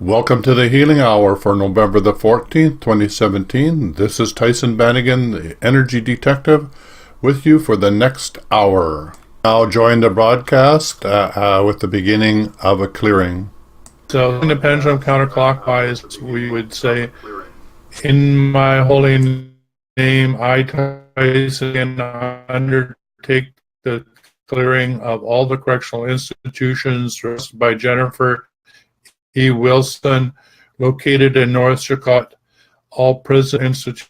Welcome to the Healing Hour for November the 14th, 2017. This is Tyhson Banighen, the Energy Detective, with you for the next hour. I'll join the broadcast with the beginning of a clearing. So in the pendulum counterclockwise, we would say, in my holy name, I, Tyhson, undertake the clearing of all the correctional institutions by Jennifer E. Wilson, located in North Chicago, all prison institutions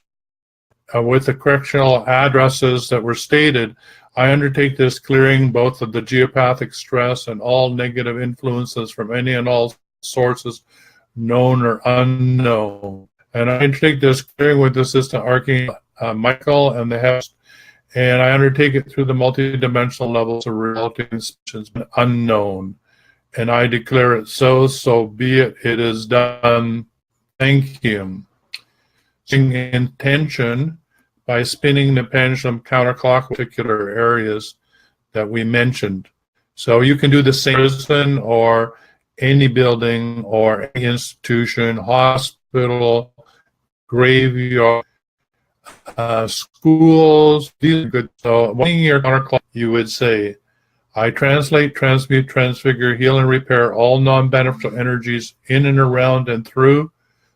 with the correctional addresses that were stated. I undertake this clearing both of the geopathic stress and all negative influences from any and all sources, known or unknown. And I undertake this clearing with Assistant Archangel Michael and the heavens, and I undertake it through the multidimensional levels of reality unknown. And I declare it so be it. It is done. Thank you. Intention by spinning the pendulum counterclockwise particular areas that we mentioned. So you can do the same person or any building or any institution, hospital, graveyard, schools. These are good. So one year counterclock, you would say, I translate, transmute, transfigure, heal, and repair all non-beneficial energies in and around and through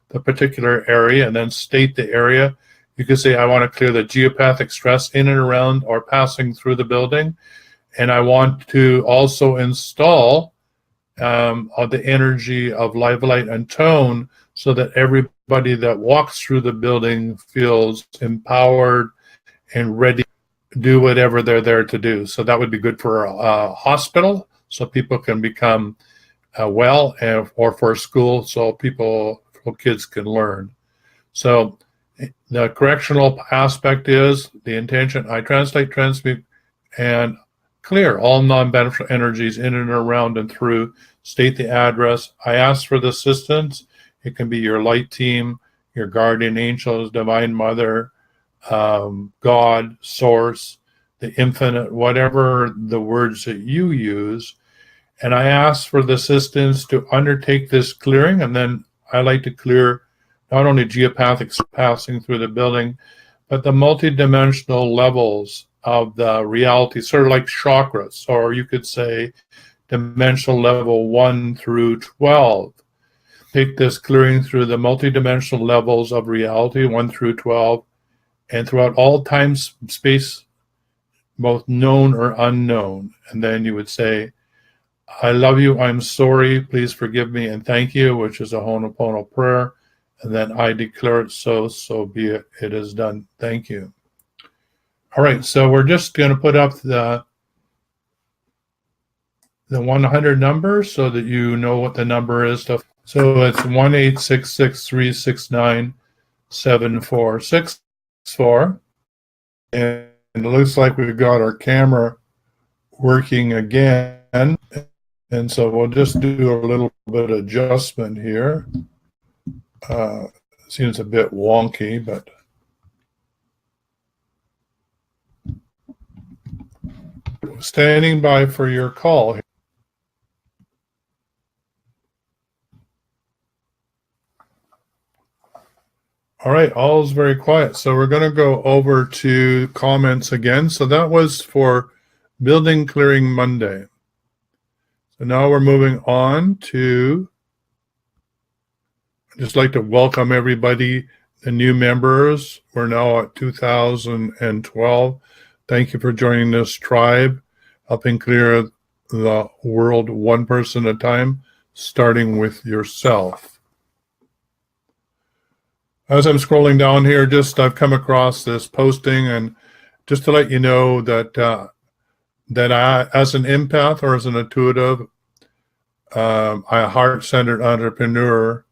the particular area, and then state the area. You could say, I want to clear the geopathic stress in and around or passing through the building, and I want to also install the energy of live, light, and tone so that everybody that walks through the building feels empowered and ready do whatever they're there to do. So that would be good for a hospital, so people can become well, or for a school, so kids can learn. So the correctional aspect is the intention. I translate, transmute, and clear all non-beneficial energies in and around and through. State the address. I ask for the assistance. It can be your light team, your guardian angels, divine mother, God, source, the infinite, whatever the words that you use. And I ask for the assistance to undertake this clearing. And then I like to clear not only geopathics passing through the building, but the multidimensional levels of the reality, sort of like chakras, or you could say dimensional level 1 through 12. Take this clearing through the multidimensional levels of reality, 1 through 12, and throughout all time, space, both known or unknown. And then you would say, I love you, I'm sorry, please forgive me, and thank you, which is a Ho'oponopono prayer. And then I declare it so be it. It is done. Thank you. All right, so we're just going to put up the 100 number so that you know what the number is. So it's 1-866-369-7464. And it looks like we've got our camera working again. And so we'll just do a little bit of adjustment here. Seems a bit wonky, but standing by for your call. All right, all is very quiet. So we're going to go over to comments again. So that was for Building Clearing Monday. So now we're moving on to, I'd just like to welcome everybody, the new members. We're now at 2012. Thank you for joining this tribe, helping clear the world one person at a time, starting with yourself. As I'm scrolling down here, I've come across this posting, and just to let you know that I, as an empath or as an intuitive, I'm a heart-centered entrepreneur.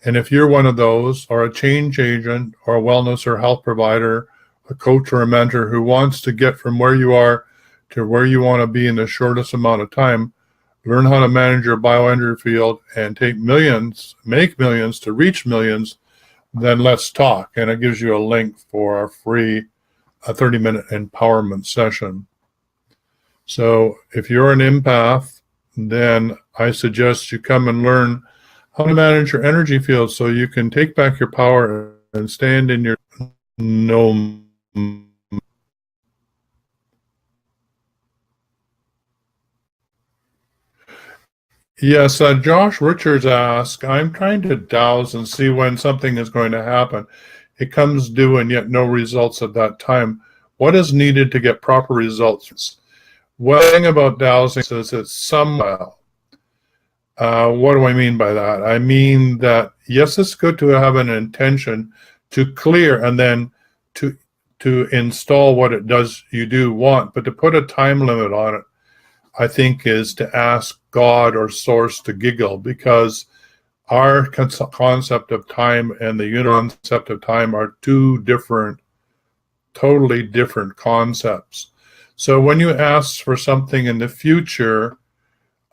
And if you're one of those, or a change agent, or a wellness or health provider, a coach or a mentor who wants to get from where you are to where you want to be in the shortest amount of time, learn how to manage your bioenergy field and make millions to reach millions, then let's talk. And it gives you a link for a free 30-minute empowerment session. So if you're an empath, then I suggest you come and learn how to manage your energy field so you can take back your power and stand in your no. Yes, Josh Richards asks, I'm trying to dowse and see when something is going to happen. It comes due and yet no results at that time. What is needed to get proper results? One thing about dowsing is it's somehow. What do I mean by that? I mean that, yes, it's good to have an intention to clear and then to install what it does you do want, but to put a time limit on it, I think, is to ask God or Source to giggle, because our concept of time and the universe concept of time are two different, totally different concepts. So when you ask for something in the future,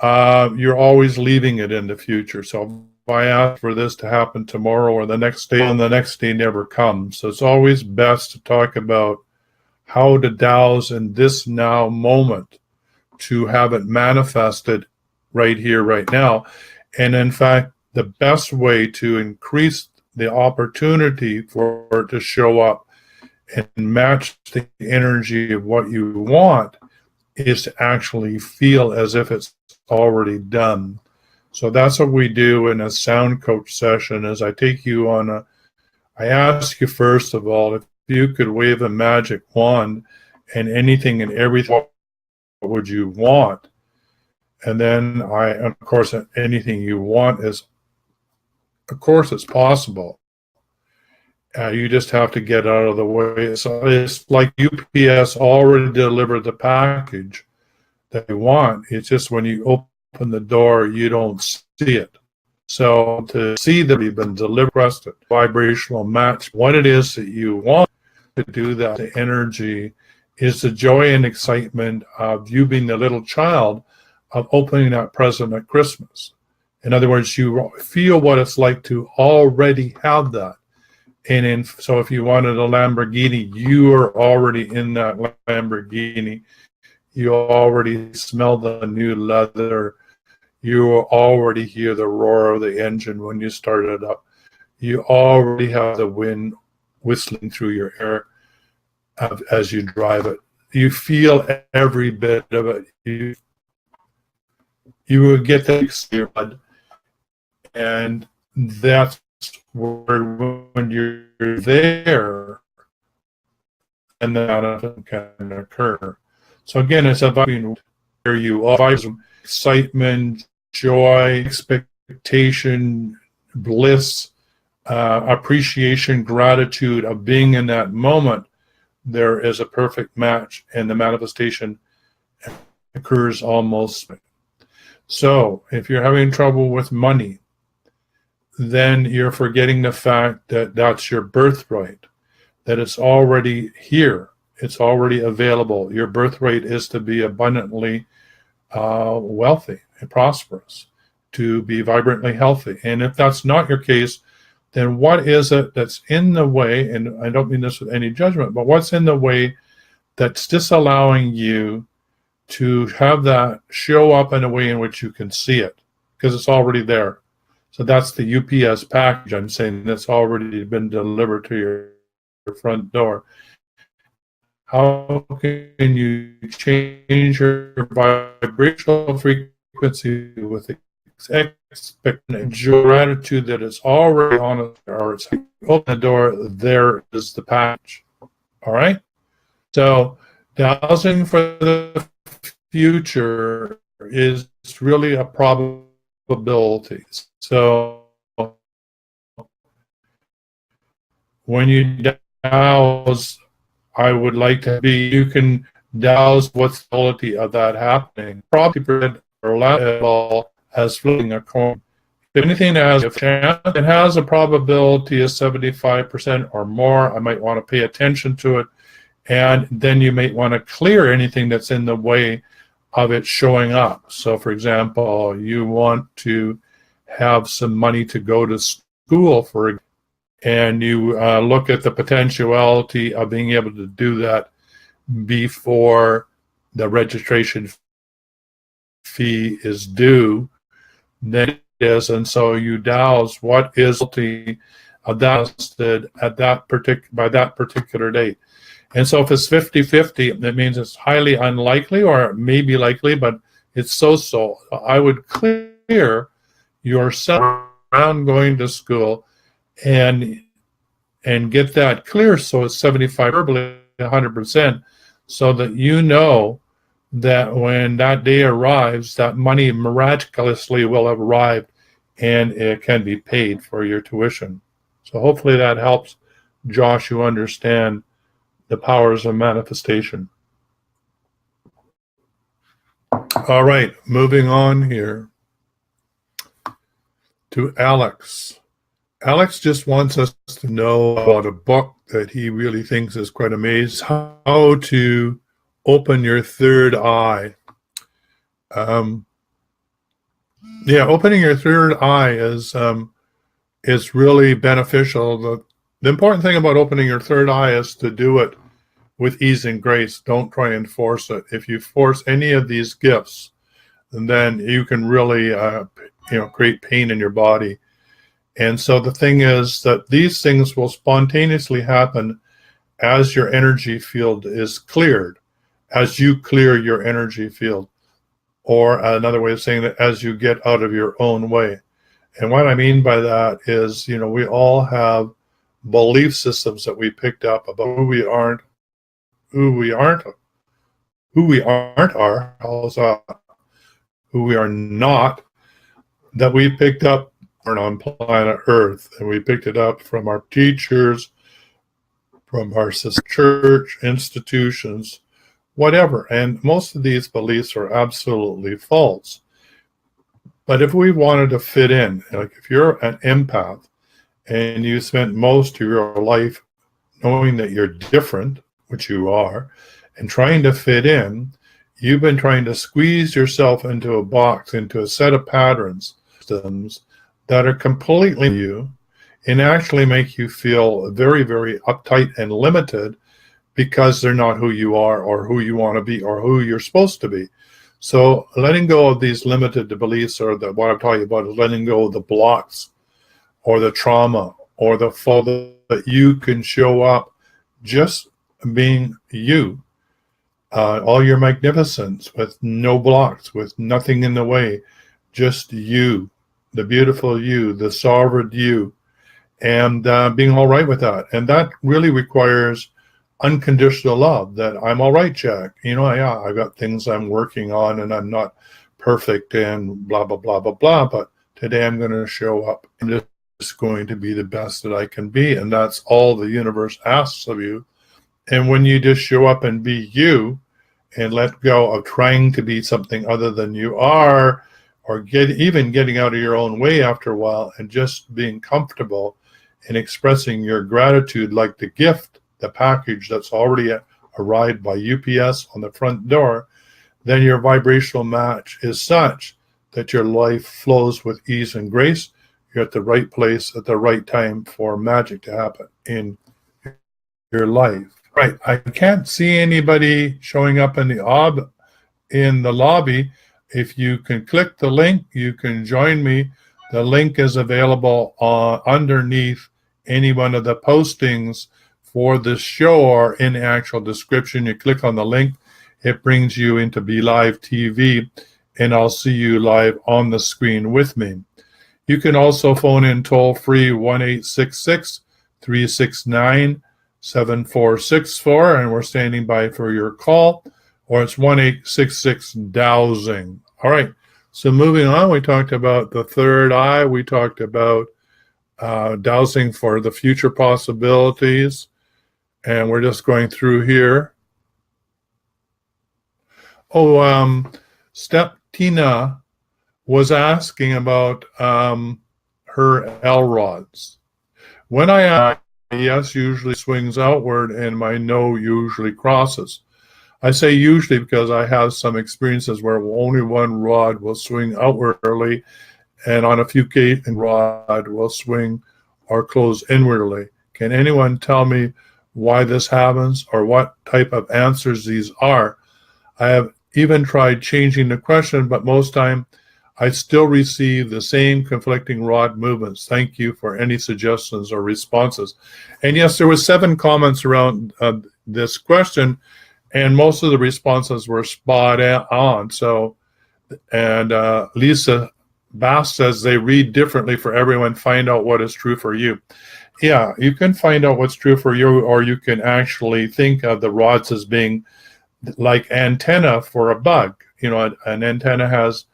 you're always leaving it in the future. So if I ask for this to happen tomorrow or the next day, and the next day never comes. So it's always best to talk about how to dowse in this now moment to have it manifested right here, right now. And in fact, the best way to increase the opportunity for it to show up and match the energy of what you want is to actually feel as if it's already done. So that's what we do in a sound coach session. Is I take you on I ask you, first of all, if you could wave a magic wand and anything and everything, what would you want? And then of course, anything you want is, of course, it's possible. You just have to get out of the way. So it's like UPS already delivered the package that you want. It's just when you open the door, you don't see it. So to see that you've been delivered, vibrational match what it is that you want to do, that the energy is the joy and excitement of you being the little child of opening that present at Christmas. In other words, you feel what it's like to already have that. And so if you wanted a Lamborghini, you are already in that Lamborghini. You already smell the new leather. You already hear the roar of the engine when you start it up. You already have the wind whistling through your hair as you drive it. You feel every bit of it. You will get that in blood, and that's where, when you're there, and that can occur. So again, it's about where you are, excitement, joy, expectation, bliss, appreciation, gratitude of being in that moment. There is a perfect match, and the manifestation occurs almost. So if you're having trouble with money, then you're forgetting the fact that that's your birthright, that it's already here. It's already available. Your birthright is to be abundantly wealthy and prosperous, to be vibrantly healthy. And if that's not your case, then what is it that's in the way? And I don't mean this with any judgment, but what's in the way that's disallowing you to have that show up in a way in which you can see it? Because it's already there. So that's the UPS package I'm saying that's already been delivered to your front door. How can you change your vibrational frequency with expectation and gratitude that it's already on it, or it's open the door, there is the package. All right? So dowsing for the future is really a probability. So when you douse, I would like to be, you can douse what's the probability of that happening. Probably or level as flipping a coin. If anything that has a chance, it has a probability of 75% or more. I might want to pay attention to it. And then you might want to clear anything that's in the way of it showing up. So for example, you want to have some money to go to school and you look at the potentiality of being able to do that before the registration fee is due, then is, and so you douse what is dusted at by that particular date. And so if it's 50-50, that means it's highly unlikely, or it may be likely, but it's so. I would clear yourself around going to school and get that clear, so it's 75 verbally, 100%, so that you know that when that day arrives, that money miraculously will have arrived and it can be paid for your tuition. So hopefully that helps Josh you understand the powers of manifestation. All right, moving on here to Alex. Alex just wants us to know about a book that he really thinks is quite amazing, How to Open Your Third Eye. Opening your third eye is really beneficial. The important thing about opening your third eye is to do it with ease and grace. Don't try and force it. If you force any of these gifts, then you can really create pain in your body. And so the thing is that these things will spontaneously happen as your energy field is cleared, as you clear your energy field. Or another way of saying that, as you get out of your own way. And what I mean by that is, we all have belief systems that we picked up about who we aren't not, that we picked up on planet Earth. And we picked it up from our teachers, from our church institutions, whatever. And most of these beliefs are absolutely false. But if we wanted to fit in, like if you're an empath and you spent most of your life knowing that you're different, which you are, and trying to fit in, you've been trying to squeeze yourself into a box, into a set of patterns, systems that are completely you, and actually make you feel very, very uptight and limited because they're not who you are or who you want to be or who you're supposed to be. So letting go of these limited beliefs, or what I'm talking about is letting go of the blocks or the trauma or the fall, that you can show up just being you, all your magnificence, with no blocks, with nothing in the way, just you, the beautiful you, the sovereign you, and being all right with that. And that really requires unconditional love, that I'm all right, Jack. I've got things I'm working on and I'm not perfect and blah, blah, blah, blah, blah. But today I'm going to show up. I'm just going to be the best that I can be. And that's all the universe asks of you. And when you just show up and be you and let go of trying to be something other than you are, or getting out of your own way after a while, and just being comfortable and expressing your gratitude, like the gift, the package that's already arrived by UPS on the front door, then your vibrational match is such that your life flows with ease and grace. You're at the right place at the right time for magic to happen in your life. Right. I can't see anybody showing up in the lobby. If you can click the link, you can join me. The link is available underneath any one of the postings for this show, or in the actual description. You click on the link, it brings you into Be Live TV, and I'll see you live on the screen with me. You can also phone in toll free 1-866-369-7464, and we're standing by for your call, or it's 1-866-Dowsing. All right, so moving on, we talked about the third eye, we talked about dowsing for the future possibilities. And we're just going through here. Step Tina was asking about her L rods. When I yes usually swings outward and my no usually crosses. I say usually because I have some experiences where only one rod will swing outwardly, and on a few cases, rod will swing or close inwardly. Can anyone tell me why this happens, or what type of answers these are? I have even tried changing the question, but most time I still receive the same conflicting rod movements. Thank you for any suggestions or responses. And yes, there was 7 comments around this question, and most of the responses were spot on. So, and Lisa Bass says they read differently for everyone. Find out what is true for you. Yeah, you can find out what's true for you, or you can actually think of the rods as being like antenna for a bug. You know, an antenna has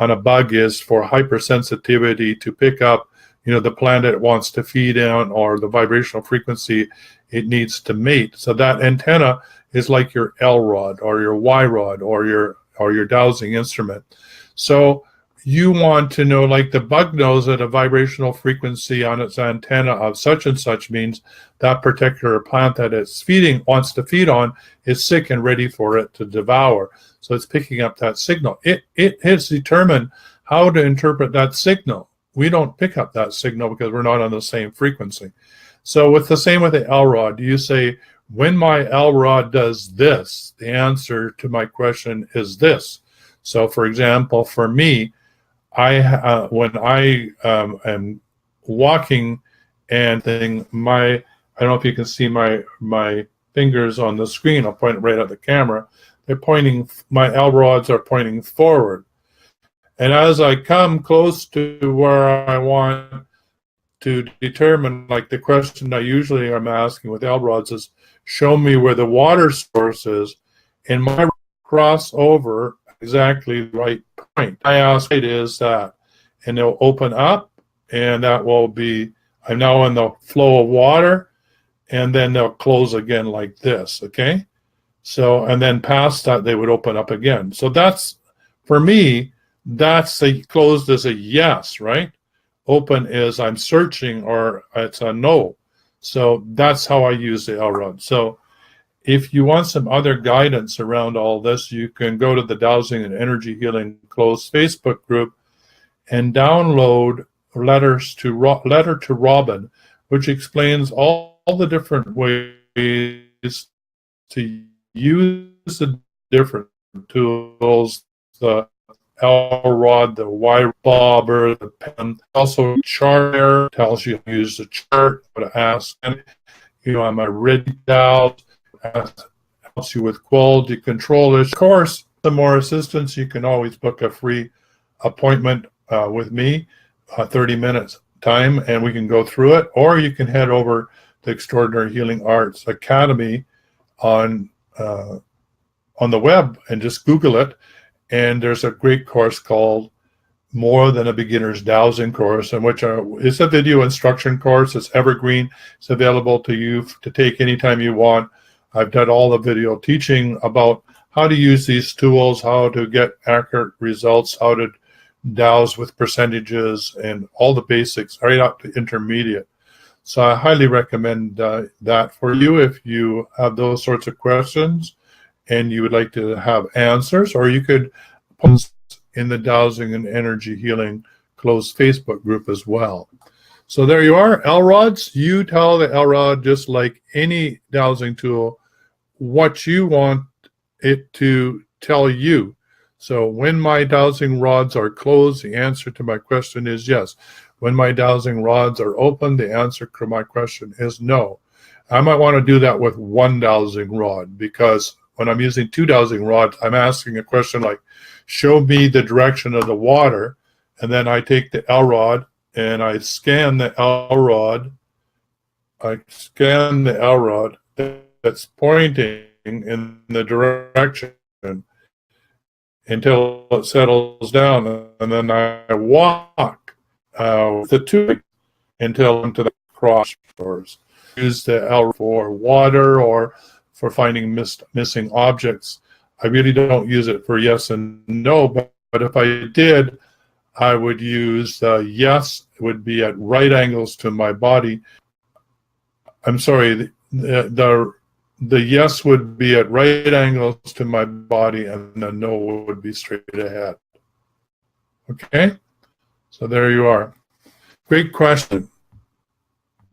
on a bug is for hypersensitivity to pick up, you know, the plant it wants to feed on or the vibrational frequency it needs to mate. So that antenna is like your L rod or your Y rod or your dowsing instrument. So you want to know, like the bug knows that a vibrational frequency on its antenna of such and such means that particular plant that it's wants to feed on is sick and ready for it to devour. So it's picking up that signal. It has determined how to interpret that signal. We don't pick up that signal because we're not on the same frequency. So with the same with the L rod, you say, when my L rod does this, the answer to my question is this. So for example, for me, when I am walking and thing, I don't know if you can see my fingers on the screen. I'll point it right at the camera. They're pointing. My L rods are pointing forward, and as I come close to where I want to determine, like the question I usually am asking with L rods is, show me where the water source is, and my cross over exactly the right point. I ask it is that, and they'll open up, and that will be, I'm now in the flow of water, and then they'll close again like this, okay? So, and then past that, they would open up again. So that's, for me, that's closed as a yes, right? Open is I'm searching, or it's a no. So that's how I use the L rod. So if you want some other guidance around all this, you can go to the Dowsing and Energy Healing closed Facebook group and download Letter to Robin, which explains all the different ways to use the different tools, the L rod, the Y bobber, the pen. Also, chart tells you to use the chart, how to ask, you know, am I ready now? Helps you with quality control. Of course, some more assistance, you can always book a free appointment with me, 30 minutes time, and we can go through it. Or you can head over to Extraordinary Healing Arts Academy on the web and just Google it. And there's a great course called More Than a Beginner's Dowsing course, in which it's a video instruction course. It's evergreen. It's available to you to take anytime you want. I've done all the video teaching about how to use these tools, how to get accurate results, how to douse with percentages, and all the basics right up to intermediate. So I highly recommend that for you if you have those sorts of questions and you would like to have answers, or you could post in the Dowsing and Energy Healing closed Facebook group as well. So there you are, L rods. You tell the L rod, just like any dowsing tool, what you want it to tell you. So when my dowsing rods are closed, the answer to my question is yes. When my dowsing rods are open, the answer to my question is no. I might want to do that with one dowsing rod, because when I'm using 2 dowsing rods, I'm asking a question like, show me the direction of the water, and then I take the L rod and I scan the L rod. I scan the L rod that's pointing in the direction until it settles down, and then I walk the tube until into the cross doors. Use the L for water or for finding missing objects. I really don't use it for yes and no, but if I did, I would use yes. It would be at right angles to my body. I'm sorry, the yes would be at right angles to my body, and the no would be straight ahead. Okay? So there you are. Great question.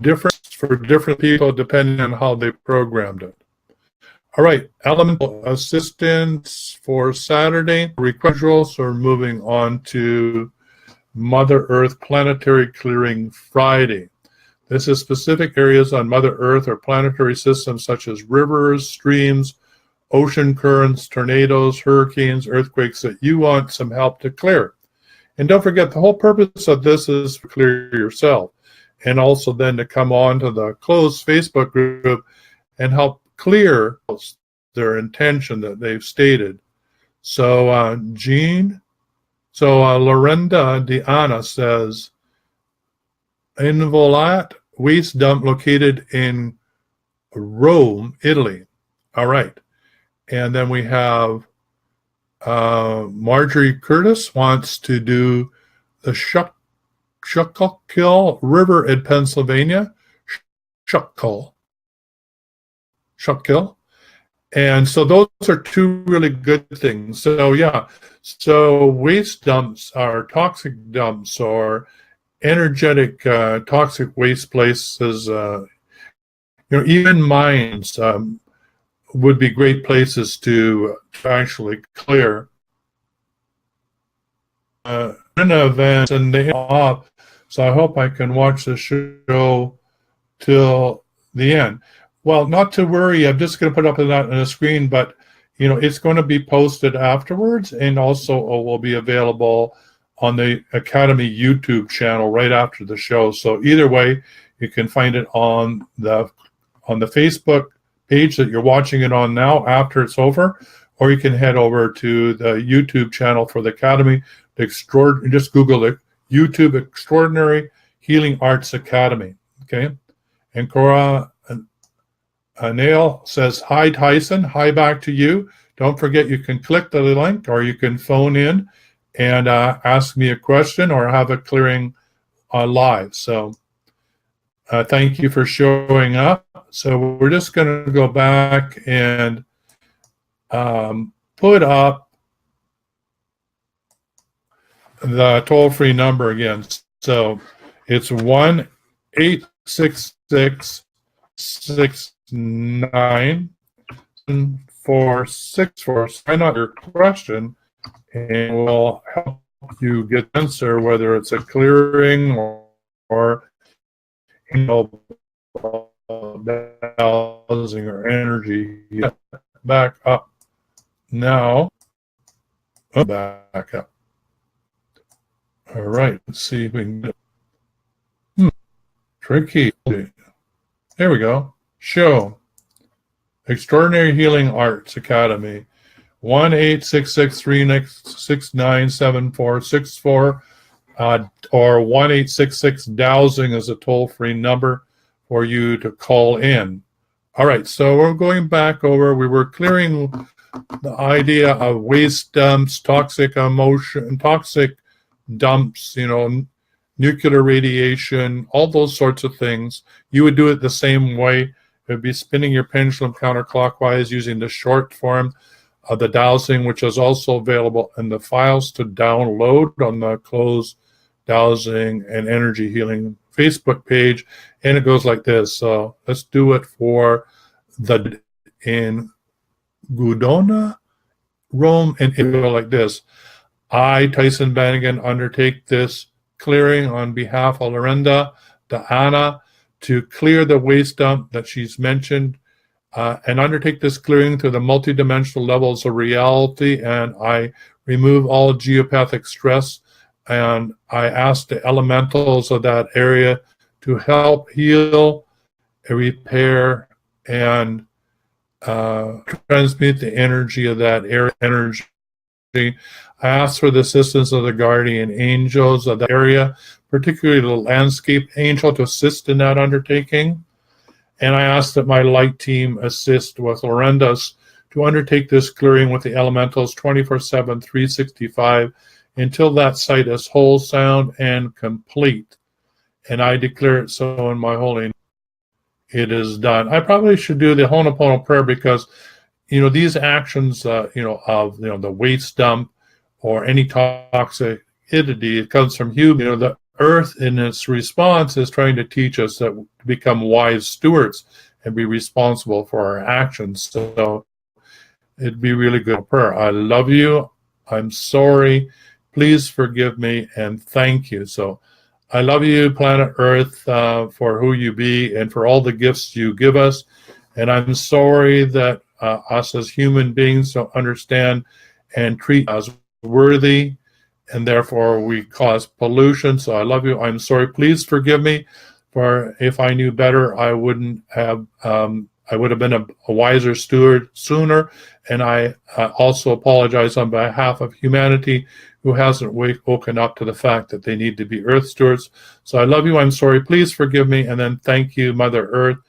Different for different people depending on how they programmed it. All right, elemental assistance for Saturday. Requests are moving on to Mother Earth Planetary Clearing Friday. This is specific areas on Mother Earth or planetary systems such as rivers, streams, ocean currents, tornadoes, hurricanes, earthquakes that you want some help to clear. And don't forget, the whole purpose of this is to clear yourself, and also then to come on to the closed Facebook group and help clear their intention that they've stated. So Lorenda Diana says, Involat waste dump located in Rome, Italy. All right. And then we have Marjorie Curtis wants to do the Schuylkill River in Pennsylvania. Schuylkill. And so those are two really good things. So yeah, so waste dumps are toxic dumps or energetic toxic waste places. Even mines would be great places to actually clear. An event and they off, so I hope I can watch the show till the end. Well, not to worry. I'm just going to put up that on the screen, but it's going to be posted afterwards, and also will be available on the Academy YouTube channel right after the show. So either way, you can find it on the Facebook page that you're watching it on now after it's over, or you can head over to the YouTube channel for the Academy. Just Google it, YouTube Extraordinary Healing Arts Academy. Okay, and Cora Nail says, hi, Tyhson. Hi back to you. Don't forget you can click the link or you can phone in and ask me a question or have a clearing live. So thank you for showing up. So we're just going to go back and put up the toll-free number again. So it's 1-866-69-464. Sign up your question, and we'll help you get the answer, whether it's a clearing or dowsing or energy. Back up now. Back up. All right, let's see if we can get it. Tricky. There we go. Show. Extraordinary Healing Arts Academy. 1-866-369-7464 or 1-866-Dowsing is a toll-free number for you to call in. All right, so we're going back over. We were clearing the idea of waste dumps, toxic emotion, toxic dumps, nuclear radiation, all those sorts of things. You would do it the same way. It would be spinning your pendulum counterclockwise using the short form of the dowsing, which is also available in the files to download on the closed Dowsing and Energy Healing Facebook page. And it goes like this. So let's do it for in Gudona, Rome, and it will go like this. I, Tyhson Banighen, undertake this clearing on behalf of Lorenda Diana to clear the waste dump that she's mentioned and undertake this clearing through the multidimensional levels of reality, and I remove all geopathic stress, and I ask the elementals of that area to help heal, repair, and transmute the energy of that energy. I ask for the assistance of the guardian angels of the area, particularly the landscape angel, to assist in that undertaking. And I ask that my light team assist with Lorenda's to undertake this clearing with the elementals 24/7, 365 until that site is whole, sound, and complete. And I declare it so in my holy name. It is done. I probably should do the Ho'oponopono prayer because these actions, of the waste dump or any toxicity, it comes from human. The earth in its response is trying to teach us that to become wise stewards and be responsible for our actions. So it'd be really good prayer. I love you. I'm sorry. Please forgive me and thank you. So I love you, planet Earth, for who you be and for all the gifts you give us. And I'm sorry that us as human beings don't understand and treat us worthy, and therefore we cause pollution. So I love you. I'm sorry. Please forgive me, for if I knew better, I wouldn't have. I would have been a wiser steward sooner. And I also apologize on behalf of humanity who hasn't woken up to the fact that they need to be Earth stewards. So I love you. I'm sorry. Please forgive me. And then thank you, Mother Earth,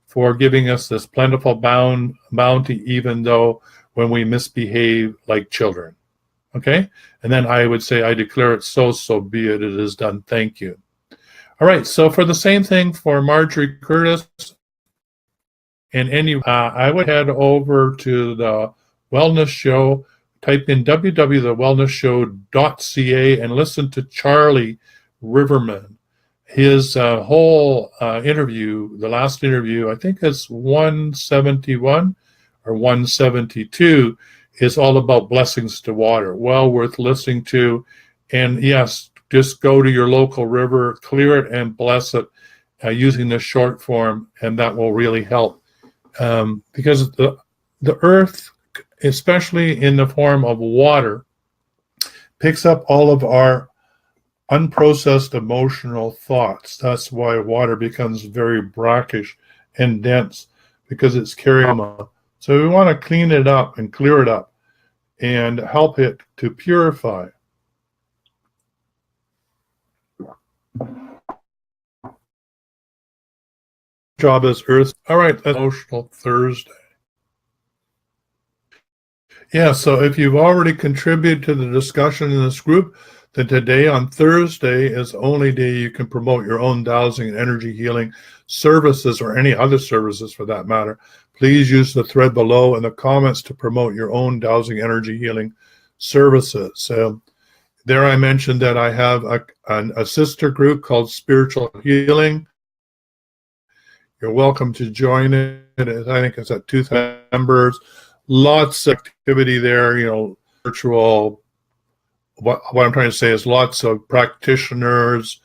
for giving us this plentiful bounty, even though when we misbehave like children. Okay? And then I would say, I declare it so, so be it. It is done. Thank you. All right. So for the same thing for Marjorie Curtis, and I would head over to the Wellness Show, type in www.thewellnessshow.ca and listen to Charlie Riverman. His whole interview, the last interview, I think it's 171 or 172, is all about blessings to water. Well worth listening to. And yes, just go to your local river, clear it, and bless it using the short form, and that will really help. Because the earth, especially in the form of water, picks up all of our unprocessed emotional thoughts. That's why water becomes very brackish and dense, because it's carrying. So we want to clean it up and clear it up and help it to purify. Job as Earth. All right, Emotional Thursday. Yeah, so if you've already contributed to the discussion in this group, then today on Thursday is the only day you can promote your own dowsing and energy healing services, or any other services for that matter. Please use the thread below in the comments to promote your own dowsing energy healing services. So there I mentioned that I have a sister group called Spiritual Healing. You're welcome to join it. I think it's at 2,000 members. Lots of activity there, virtual. What I'm trying to say is lots of practitioners,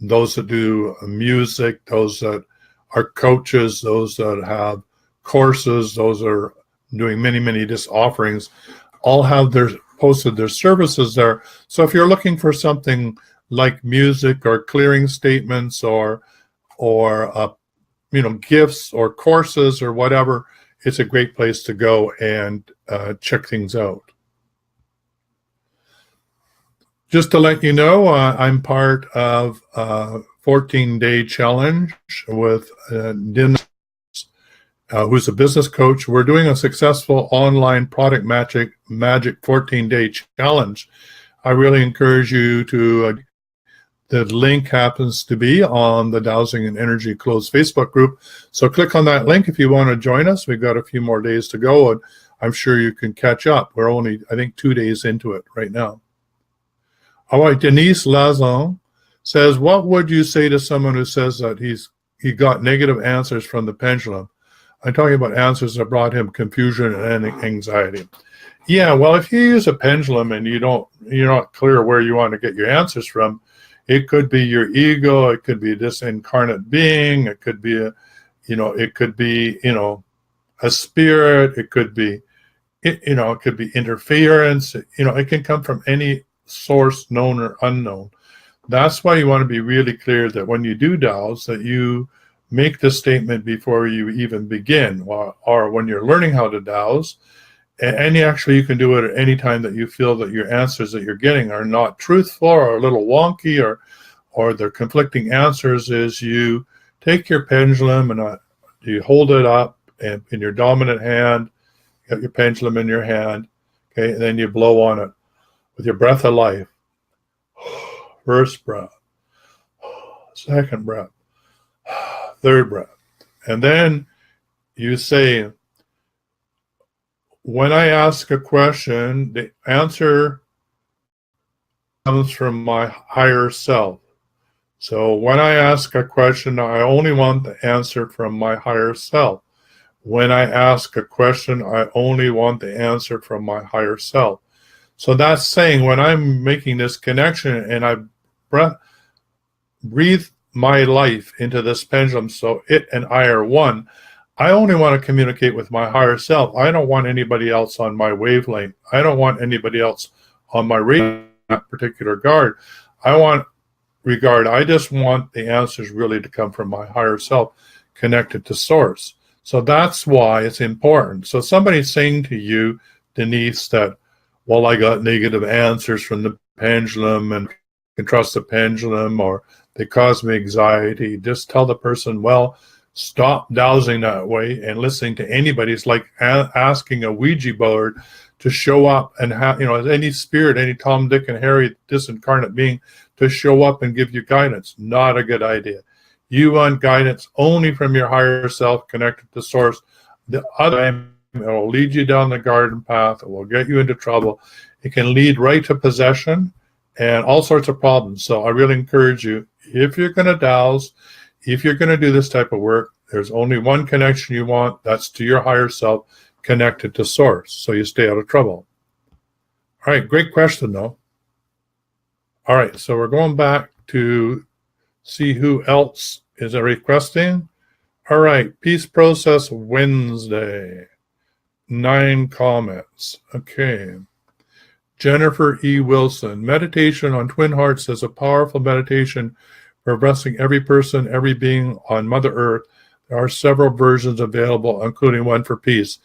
those that do music, those that are coaches, those that have courses, those that are doing many just offerings, all have posted their services there. So if you're looking for something like music or clearing statements or gifts or courses or whatever, it's a great place to go and check things out. Just to let you know, I'm part of a 14-day challenge with Din, who's a business coach. We're doing a successful online product magic 14-day challenge. I really encourage you to the link happens to be on the Dowsing and Energy Closed Facebook group. So click on that link if you want to join us. We've got a few more days to go, and I'm sure you can catch up. We're only, I think, 2 days into it right now. All right, Denise Lazon says, what would you say to someone who says that he got negative answers from the pendulum? I'm talking about answers that brought him confusion and anxiety. Yeah, well, if you use a pendulum and you're not clear where you want to get your answers from, it could be your ego, it could be this incarnate being, it could be a spirit, it could be interference, it can come from any source, known or unknown. That's why you want to be really clear that when you do douse, that you make the statement before you even begin, or when you're learning how to douse. And actually, you can do it at any time that you feel that your answers that you're getting are not truthful or a little wonky, or they're conflicting answers. Is you take your pendulum and you hold it up and in your dominant hand, you got your pendulum in your hand, okay, and then you blow on it with your breath of life. First breath, second breath, third breath, and then you say, when I ask a question, the answer comes from my higher self. So when I ask a question, I only want the answer from my higher self. When I ask a question, I only want the answer from my higher self. So that's saying when I'm making this connection and I breathe my life into this pendulum so it and I are one, I only want to communicate with my higher self. I don't want anybody else on my wavelength. I don't want anybody else on my radio, that particular regard. I just want the answers really to come from my higher self connected to source. So that's why it's important. So somebody's saying to you, Denise, that, well, I got negative answers from the pendulum and can trust the pendulum, or they cause me anxiety. Just tell the person, well, stop dowsing that way and listening to anybody. It's like asking a Ouija board to show up and have, any spirit, any Tom, Dick, and Harry disincarnate being to show up and give you guidance. Not a good idea. You want guidance only from your higher self connected to source. The other time, it will lead you down the garden path. It will get you into trouble. It can lead right to possession and all sorts of problems. So I really encourage you, if you're going to dowse, if you're going to do this type of work, there's only one connection you want. That's to your higher self connected to source, so you stay out of trouble. All right, great question, though. All right, so we're going back to see who else is requesting. All right, Peace Process Wednesday. 9 comments. Okay. Jennifer E. Wilson. Meditation on Twin Hearts is a powerful meditation for blessing every person, every being on Mother Earth. There are several versions available, including one for peace.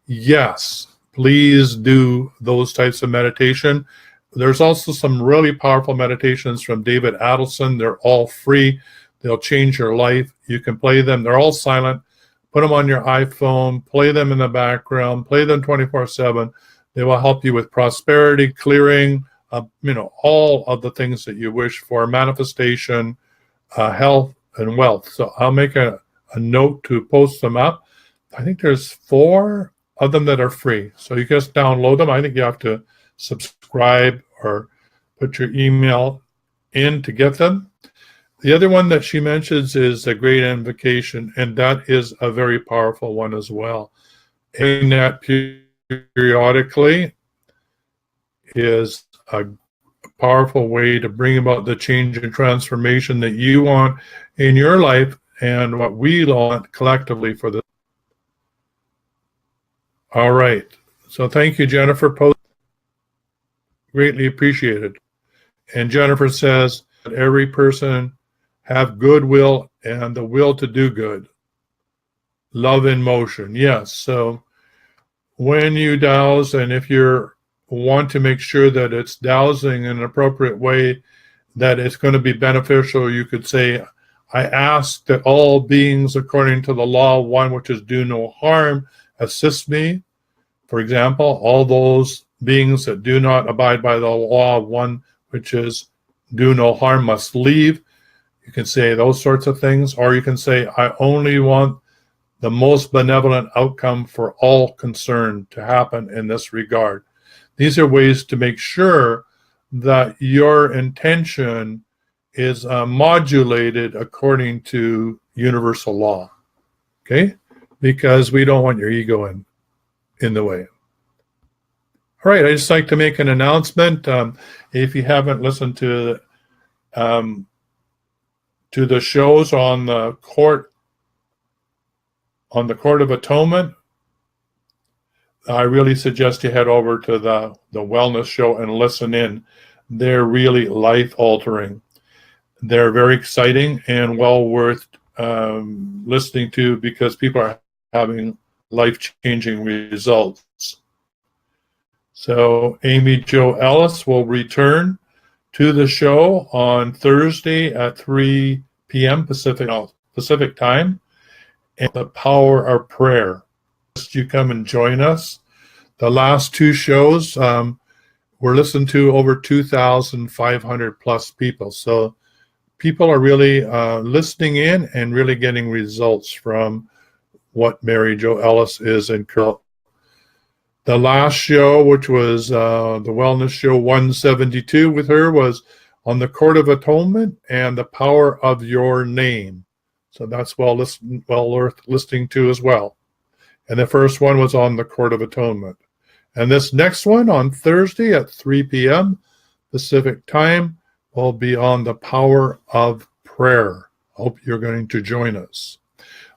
Yes, please do those types of meditation. There's also some really powerful meditations from David Adelson. They're all free. They'll change your life. You can play them. They're all silent. Put them on your iPhone. Play them in the background. Play them 24/7. They will help you with prosperity, clearing, all of the things that you wish for, manifestation, health, and wealth. So I'll make a note to post them up. I think there's 4 of them that are free. So you just download them. I think you have to subscribe or put your email in to get them. The other one that she mentions is a Great Invocation, and that is a very powerful one as well. And that periodically is a powerful way to bring about the change and transformation that you want in your life and what we want collectively for this. All right. So thank you, Jennifer. Greatly appreciated. And Jennifer says that every person have goodwill and the will to do good. Love in motion. Yes. So when you dowse, and if you want to make sure that it's dowsing in an appropriate way, that it's going to be beneficial, you could say, I ask that all beings, according to the law of one, which is do no harm, assist me. For example, all those beings that do not abide by the law of one, which is do no harm, must leave. You can say those sorts of things, or you can say, I only want the most benevolent outcome for all concerned to happen in this regard. These are ways to make sure that your intention is modulated according to universal law, okay? Because we don't want your ego in the way. All right, I'd just like to make an announcement. If you haven't listened to the shows on the Court of Atonement, I really suggest you head over to the Wellness Show and listen in. They're really life-altering. They're very exciting and well worth listening to because people are having life-changing results. So Amy Jo Ellis will return to the show on Thursday at 3 p.m. Pacific time. And the power of prayer. You come and join us. The last 2 shows were listened to over 2,500 plus people. So people are really listening in and really getting results from what Mary Jo Ellis is encouraging. The last show, which was the Wellness Show 172 with her, was on the Court of Atonement and the power of your name. So that's well worth listening to as well. And the first one was on the Court of Atonement. And this next one on Thursday at 3 p.m. Pacific time will be on the power of prayer. Hope you're going to join us.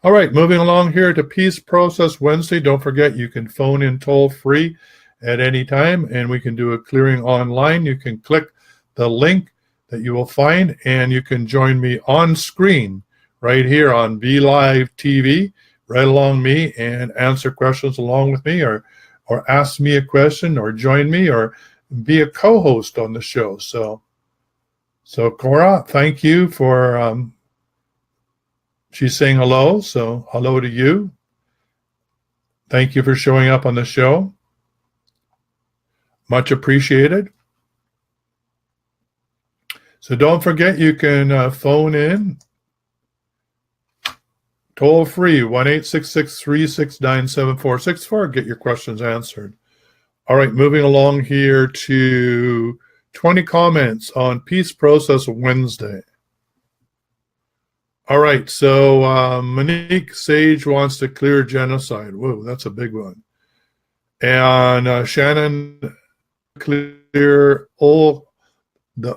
All right, moving along here to Peace Process Wednesday. Don't forget you can phone in toll free at any time, and we can do a clearing online. You can click the link that you will find, and you can join me on screen right here on Be Live TV, right along me, and answer questions along with me, or ask me a question, or join me, or be a co-host on the show. So Cora, thank you for, she's saying hello, so hello to you. Thank you for showing up on the show. Much appreciated. So don't forget you can phone in toll free 1-866-369-7464. Get your questions answered. All right, moving along here to 20 comments on Peace Process Wednesday. All right, so Monique Sage wants to clear genocide. Whoa, that's a big one. And Shannon clear the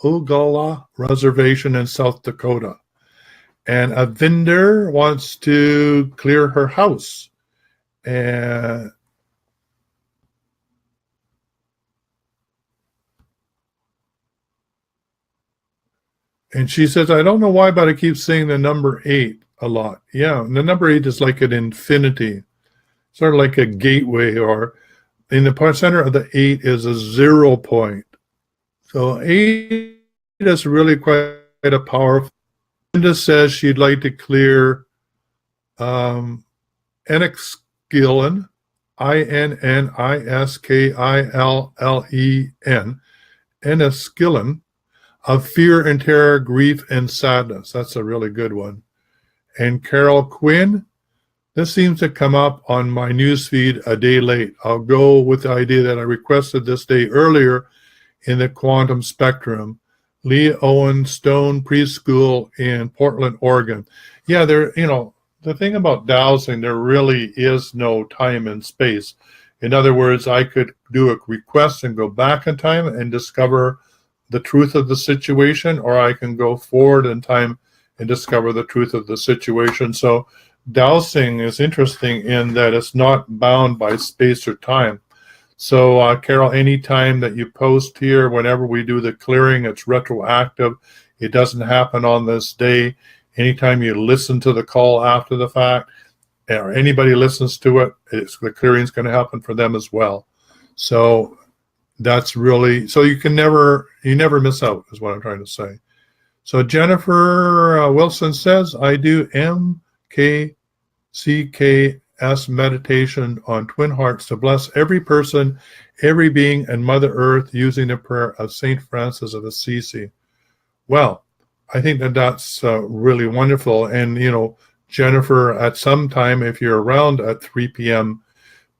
Oglala Reservation in South Dakota. And Avinder wants to clear her house. And she says, I don't know why, but I keep saying the number 8 a lot. Yeah, and the number 8 is like an infinity, sort of like a gateway, or in the center of the 8 is a 0 point. So 8 is really quite a powerful. Linda says she'd like to clear Enniskillen, Inniskillen, Enniskillen, of fear and terror, grief and sadness. That's a really good one. And Carol Quinn, this seems to come up on my newsfeed a day late. I'll go with the idea that I requested this day earlier in the quantum spectrum. Lee Owen Stone Preschool in Portland, Oregon. Yeah, the thing about dowsing, there really is no time and space. In other words, I could do a request and go back in time and discover the truth of the situation, or I can go forward in time and discover the truth of the situation. So dowsing is interesting in that it's not bound by space or time. So, Carol, anytime that you post here, whenever we do the clearing, it's retroactive. It doesn't happen on this day. Anytime you listen to the call after the fact, or anybody listens to it, the clearing is going to happen for them as well. So that's really, so you never miss out, is what I'm trying to say. So Jennifer Wilson says, I do MKCK meditation on Twin Hearts to bless every person, every being, and Mother Earth using the prayer of St. Francis of Assisi. Well, I think that's really wonderful. And, Jennifer, at some time, if you're around at 3 p.m.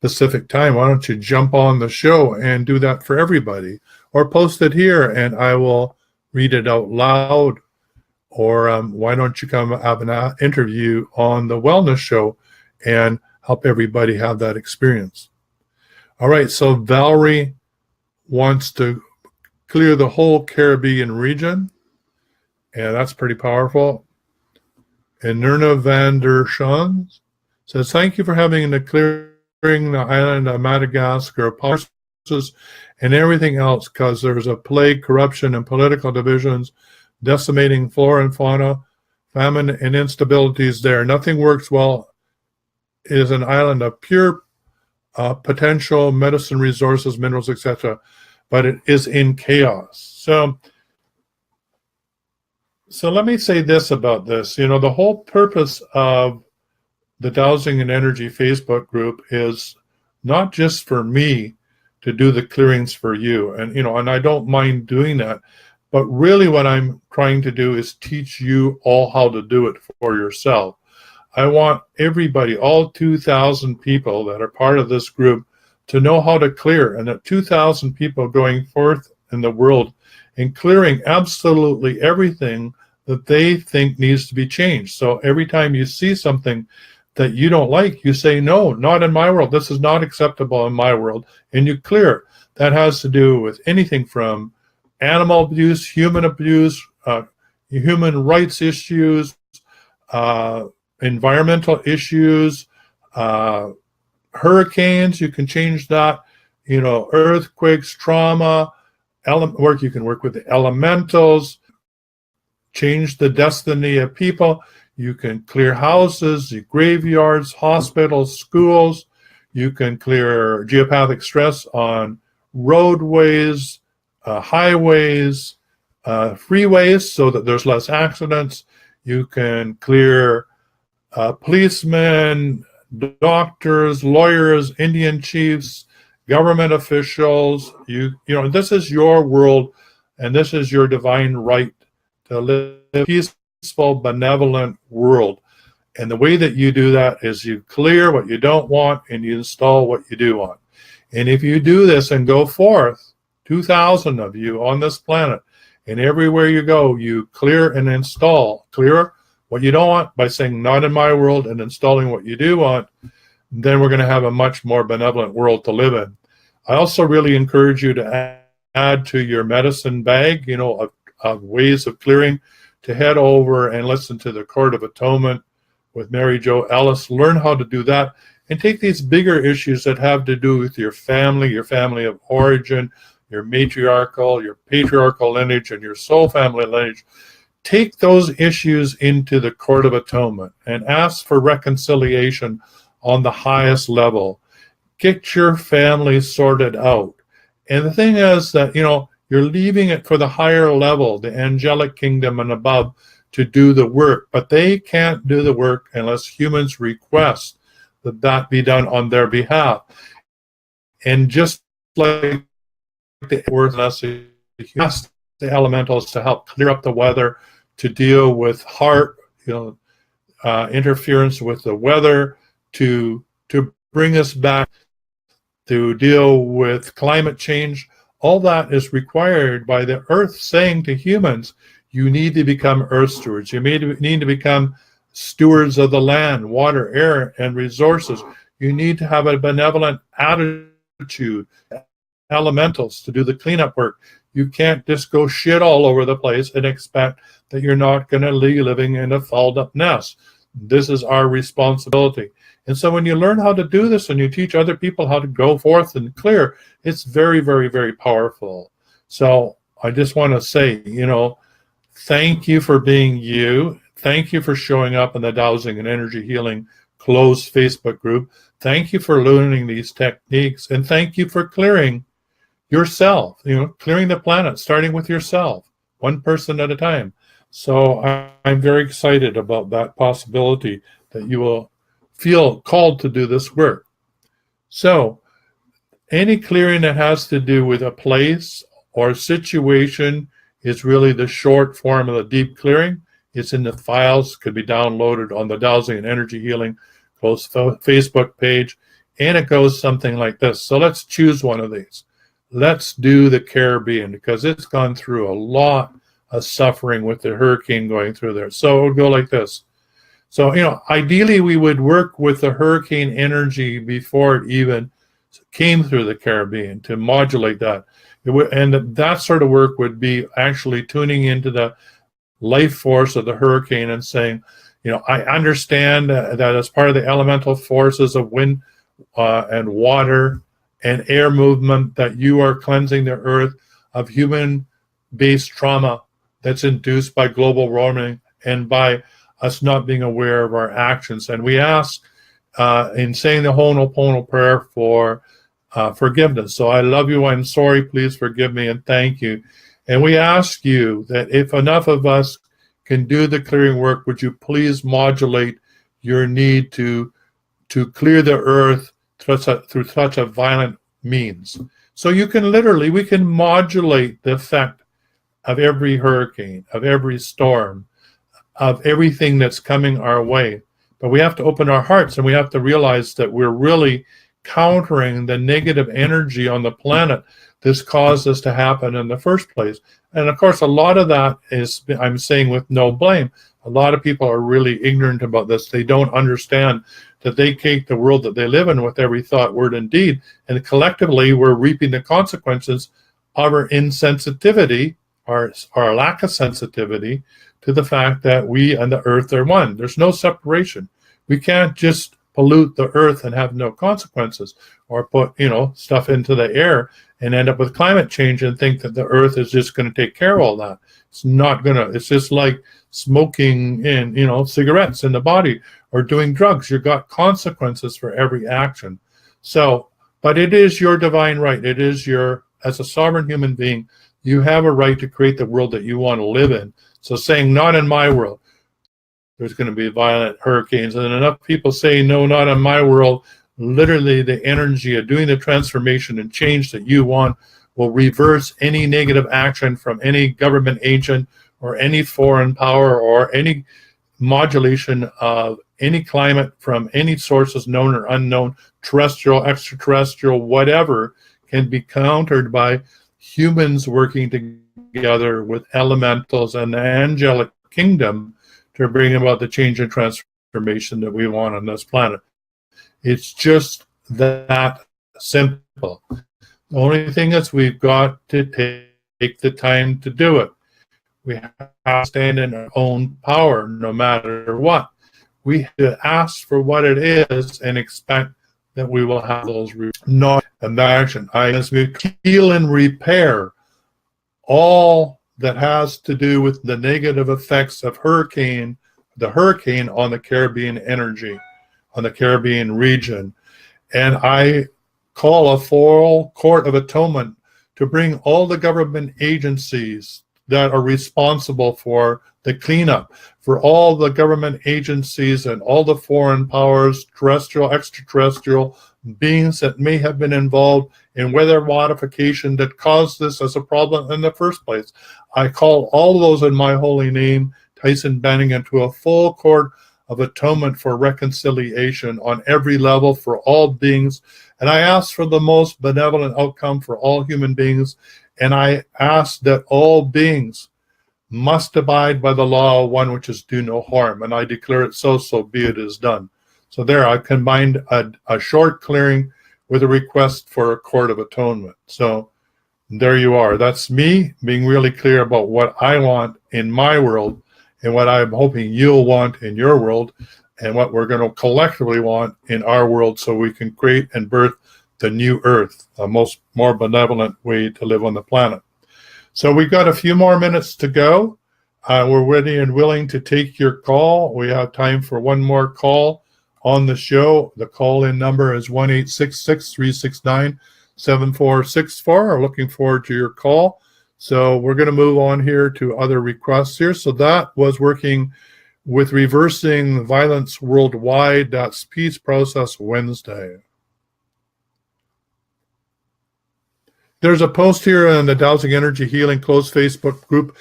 Pacific time, why don't you jump on the show and do that for everybody? Or post it here and I will read it out loud. Or why don't you come have an interview on the Wellness Show and help everybody have that experience. All right, so Valerie wants to clear the whole Caribbean region, and that's pretty powerful. And Nirna van der Schoen says, thank you for having the clearing the island of Madagascar, policies, and everything else, because there's a plague, corruption, and political divisions decimating flora and fauna, famine, and instabilities there. Nothing works well. It is an island of pure potential, medicine, resources, minerals, etc., but it is in chaos. So let me say this about this. The whole purpose of the Dowsing and Energy Facebook group is not just for me to do the clearings for you, and I don't mind doing that, but really what I'm trying to do is teach you all how to do it for yourself. I want everybody, all 2,000 people that are part of this group, to know how to clear, and that 2,000 people going forth in the world and clearing absolutely everything that they think needs to be changed. So every time you see something that you don't like, you say, no, not in my world. This is not acceptable in my world. And you clear. That has to do with anything from animal abuse, human rights issues, environmental issues, hurricanes. You can change that. Earthquakes, trauma, you can work with the elementals, change the destiny of people. You can clear houses, graveyards, hospitals, schools. You can clear geopathic stress on roadways, highways, freeways, so that there's less accidents. You can clear policemen, doctors, lawyers, Indian chiefs, government officials. This is your world, and this is your divine right to live a peaceful, benevolent world. And the way that you do that is you clear what you don't want and you install what you do want. And if you do this and go forth, 2,000 of you on this planet, and everywhere you go, you clear and install. Clear what you don't want by saying, not in my world, and installing what you do want, then we're going to have a much more benevolent world to live in. I also really encourage you to add to your medicine bag, of ways of clearing, to head over and listen to the Court of Atonement with Mary Jo Ellis. Learn how to do that and take these bigger issues that have to do with your family of origin, your matriarchal, your patriarchal lineage, and your soul family lineage. Take those issues into the Court of Atonement and ask for reconciliation on the highest level. Get your family sorted out. And the thing is that, you're leaving it for the higher level, the angelic kingdom and above, to do the work. But they can't do the work unless humans request that be done on their behalf. And just like the earth, ask the elementals to help clear up the weather, to deal with heart, interference with the weather, to bring us back, to deal with climate change. All that is required by the earth saying to humans, you need to become earth stewards. You need to become stewards of the land, water, air, and resources. You need to have a benevolent attitude, elementals, to do the cleanup work. You can't just go shit all over the place and expect that you're not going to be living in a fouled up nest. This is our responsibility. And so when you learn how to do this and you teach other people how to go forth and clear, it's very, very, very powerful. So I just want to say, thank you for being you. Thank you for showing up in the Dowsing and Energy Healing closed Facebook group. Thank you for learning these techniques. And thank you for clearing yourself, clearing the planet, starting with yourself, one person at a time. So I'm very excited about that possibility that you will feel called to do this work. So any clearing that has to do with a place or situation is really the short form of the deep clearing. It's in the files, could be downloaded on the Dowsing and Energy Healing closed Facebook page, and it goes something like this. So let's choose one of these. Let's do the Caribbean, because it's gone through a lot of suffering with the hurricane going through there. So it would go like this. So, ideally we would work with the hurricane energy before it even came through the Caribbean to modulate that. And that sort of work would be actually tuning into the life force of the hurricane and saying, I understand that as part of the elemental forces of wind and water and air movement, that you are cleansing the earth of human-based trauma that's induced by global warming and by us not being aware of our actions. And we ask in saying the Ho'oponopono prayer for forgiveness. So I love you, I'm sorry, please forgive me, and thank you. And we ask you that if enough of us can do the clearing work, would you please modulate your need to clear the earth through such a violent means. So we can modulate the effect of every hurricane, of every storm, of everything that's coming our way. But we have to open our hearts, and we have to realize that we're really countering the negative energy on the planet this caused this to happen in the first place. And of course, a lot of that is, I'm saying with no blame, a lot of people are really ignorant about this. They don't understand that they take the world that they live in with every thought, word, and deed, and collectively we're reaping the consequences of our insensitivity, our lack of sensitivity to the fact that we and the earth are one. There's no separation. We can't just pollute the earth and have no consequences, or put stuff into the air and end up with climate change and think that the earth is just going to take care of all that. It's not gonna. It's just like smoking in cigarettes in the body or doing drugs. You've got consequences for every action. So, but it is your divine right. It is your, as a sovereign human being, you have a right to create the world that you want to live in. So saying not in my world, there's going to be violent hurricanes, and enough people say no, not in my world, literally the energy of doing the transformation and change that you want will reverse any negative action from any government agent or any foreign power or any modulation of any climate from any sources, known or unknown, terrestrial, extraterrestrial, whatever, can be countered by humans working together with elementals and the angelic kingdom to bring about the change and transformation that we want on this planet. It's just that simple. The only thing is we've got to take the time to do it. We have to stand in our own power no matter what. We have to ask for what it is and expect that we will have those not imagine. As we heal and repair all that has to do with the negative effects of the hurricane on the Caribbean energy, on the Caribbean region. And I call a full court of atonement to bring all the government agencies that are responsible for the cleanup, for all the government agencies and all the foreign powers, terrestrial, extraterrestrial beings that may have been involved in weather modification that caused this as a problem in the first place. I call all those in my holy name, Tyhson Banighen, to a full court of atonement for reconciliation on every level for all beings. And I ask for the most benevolent outcome for all human beings. And I ask that all beings must abide by the law of one, which is do no harm. And I declare it so be it is done. So there, I combined a short clearing with a request for a court of atonement. So there you are. That's me being really clear about what I want in my world and what I'm hoping you'll want in your world and what we're going to collectively want in our world, so we can create and birth the new earth, a more benevolent way to live on the planet. So we've got a few more minutes to go. We're ready and willing to take your call. We have time for one more call on the show. The call-in number is 1-866-369-7464. Looking forward to your call. So we're going to move on here to other requests here. So that was working with reversing violence worldwide. That's Peace Process Wednesday. There's a post here in the Dowsing Energy Healing closed Facebook group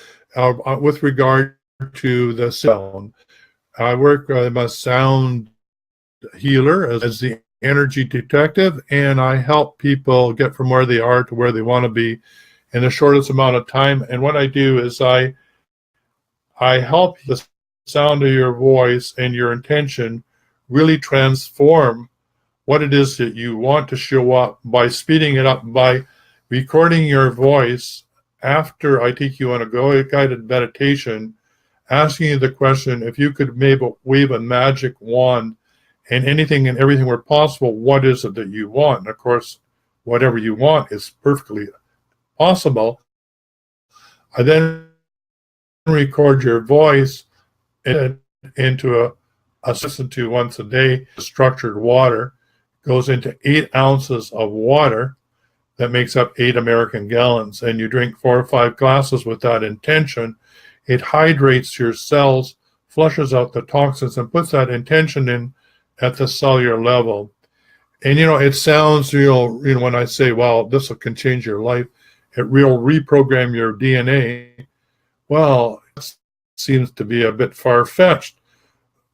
with regard to the sound. I work, I'm a sound healer as the energy detective, and I help people get from where they are to where they want to be in the shortest amount of time. And what I do is I help the sound of your voice and your intention really transform what it is that you want to show up by speeding it up, by recording your voice after I take you on a guided meditation, asking you the question, if you could maybe wave a magic wand and anything and everything were possible, what is it that you want? And of course, whatever you want is perfectly possible. I then record your voice into a listen to once a day. Structured water goes into 8 ounces of water that makes up 8 American gallons, and you drink 4 or 5 glasses with that intention. It hydrates your cells, flushes out the toxins, and puts that intention in at the cellular level. And it sounds, when I say, well, this can change your life, it will reprogram your DNA. Well, it seems to be a bit far-fetched.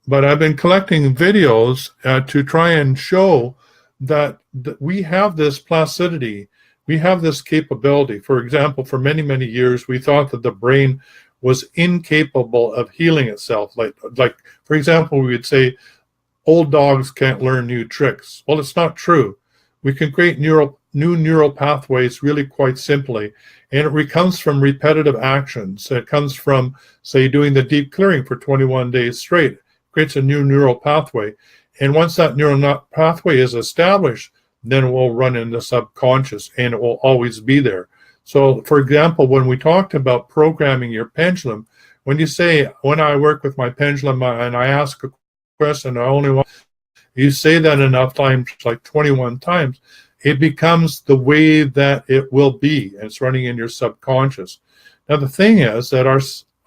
But I've been collecting videos to try and show that we have this placidity, we have this capability. For example, for many, many years, we thought that the brain was incapable of healing itself. Like for example, we would say old dogs can't learn new tricks. Well, it's not true. We can create new neural pathways really quite simply. And it comes from repetitive actions. It comes from, say, doing the deep clearing for 21 days straight. It creates a new neural pathway. And once that neural pathway is established, then it will run in the subconscious and it will always be there. So, for example, when we talked about programming your pendulum, when you say, when I work with my pendulum and I ask a question, I only want, you say that enough times, like 21 times, it becomes the way that it will be, and it's running in your subconscious. Now, the thing is that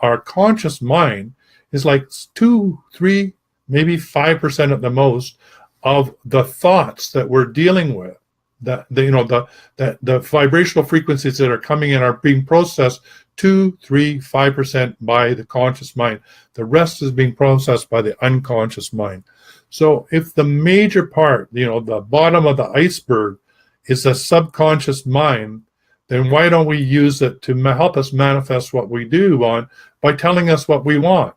our conscious mind is like 2, 3, maybe 5% at the most of the thoughts that we're dealing with. The vibrational frequencies that are coming in are being processed 2, 3, 5% by the conscious mind. The rest is being processed by the unconscious mind. So if the major part, the bottom of the iceberg is the subconscious mind, then why don't we use it to help us manifest what we do want by telling us what we want?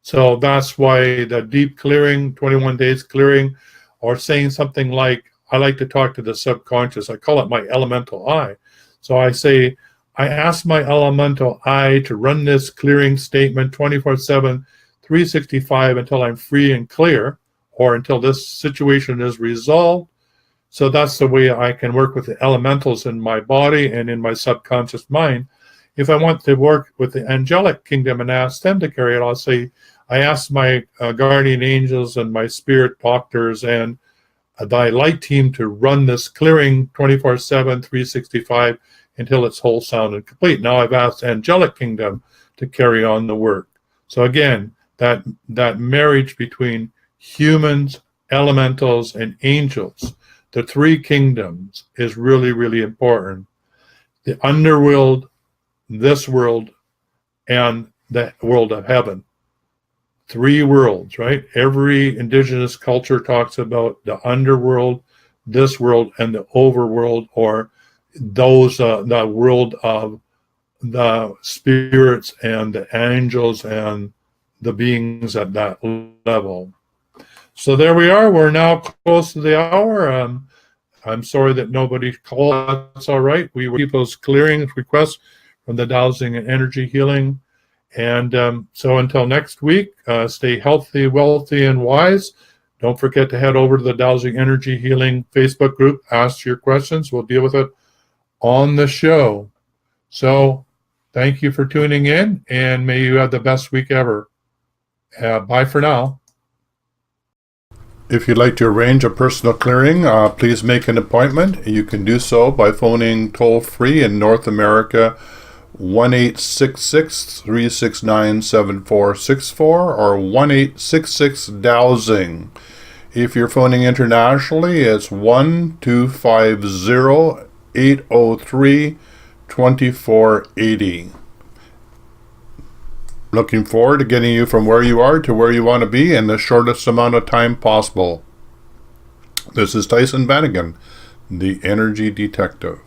So that's why the deep clearing, 21 days clearing, or saying something like, I like to talk to the subconscious. I call it my elemental eye. So I say, I ask my elemental eye to run this clearing statement 24/7, 365 until I'm free and clear, or until this situation is resolved. So that's the way I can work with the elementals in my body and in my subconscious mind. If I want to work with the angelic kingdom and ask them to carry it, I'll say, I ask my guardian angels and my spirit doctors and thy light team to run this clearing 24/7, 365 until it's whole, sound, and complete. Now I've asked angelic kingdom to carry on the work. So again, that marriage between humans, elementals, and angels, the three kingdoms, is really, really important. The underworld, this world, and the world of heaven. 3 worlds, right? Every indigenous culture talks about the underworld, this world, and the overworld, or those the world of the spirits and the angels and the beings at that level. So there we are. We're now close to the hour. I'm sorry that nobody called. That's all right. We will keep those clearing requests from the Dowsing and Energy Healing. And so until next week, stay healthy, wealthy, and wise. Don't forget to head over to the Dowsing Energy Healing Facebook group. Ask your questions. We'll deal with it on the show. So thank you for tuning in, and may you have the best week ever. Bye for now. If you'd like to arrange a personal clearing, please make an appointment. You can do so by phoning toll-free in North America 1-866-369-7464 or 1-866-Dowsing. If you're phoning internationally, it's 1-250-803-2480. Looking forward to getting you from where you are to where you want to be in the shortest amount of time possible. This is Tyhson Banighen, the Energy Detective.